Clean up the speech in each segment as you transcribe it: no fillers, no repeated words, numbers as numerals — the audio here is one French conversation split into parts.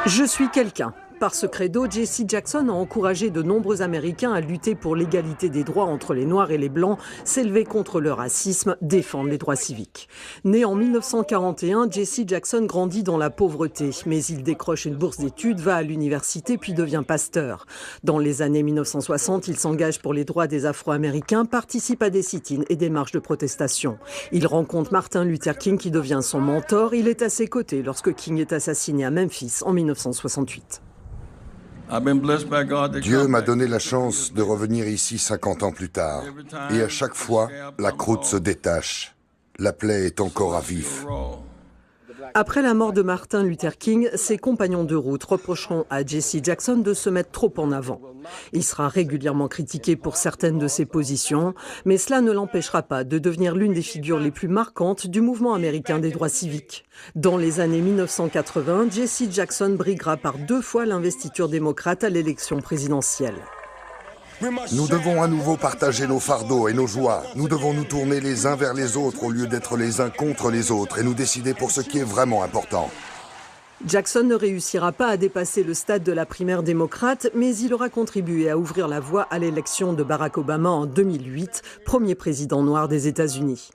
Je suis quelqu'un. Par ce credo, Jesse Jackson a encouragé de nombreux Américains à lutter pour l'égalité des droits entre les Noirs et les Blancs, s'élever contre le racisme, défendre les droits civiques. Né en 1941, Jesse Jackson grandit dans la pauvreté, mais il décroche une bourse d'études, va à l'université puis devient pasteur. Dans les années 1960, il s'engage pour les droits des Afro-Américains, participe à des sit-ins et des marches de protestation. Il rencontre Martin Luther King qui devient son mentor. Il est à ses côtés lorsque King est assassiné à Memphis en 1968. Dieu m'a donné la chance de revenir ici 50 ans plus tard. Et à chaque fois, la croûte se détache. La plaie est encore à vif. Après la mort de Martin Luther King, ses compagnons de route reprocheront à Jesse Jackson de se mettre trop en avant. Il sera régulièrement critiqué pour certaines de ses positions, mais cela ne l'empêchera pas de devenir l'une des figures les plus marquantes du mouvement américain des droits civiques. Dans les années 1980, Jesse Jackson briguera par 2 fois l'investiture démocrate à l'élection présidentielle. Nous devons à nouveau partager nos fardeaux et nos joies. Nous devons nous tourner les uns vers les autres au lieu d'être les uns contre les autres et nous décider pour ce qui est vraiment important. Jackson ne réussira pas à dépasser le stade de la primaire démocrate, mais il aura contribué à ouvrir la voie à l'élection de Barack Obama en 2008, premier président noir des États-Unis.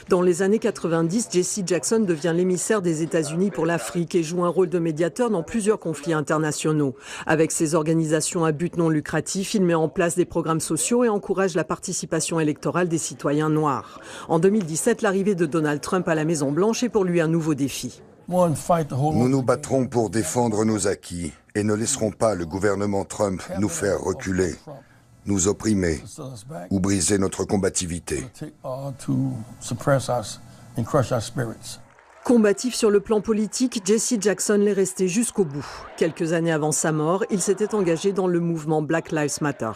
Dans les années 90, Jesse Jackson devient l'émissaire des États-Unis pour l'Afrique et joue un rôle de médiateur dans plusieurs conflits internationaux. Avec ses organisations à but non lucratif, il met en place des programmes sociaux et encourage la participation électorale des citoyens noirs. En 2017, l'arrivée de Donald Trump à la Maison-Blanche est pour lui un nouveau défi. Nous nous battrons pour défendre nos acquis et ne laisserons pas le gouvernement Trump nous faire reculer, nous opprimer ou briser notre combativité. Combatif sur le plan politique, Jesse Jackson l'est resté jusqu'au bout. Quelques années avant sa mort, il s'était engagé dans le mouvement Black Lives Matter.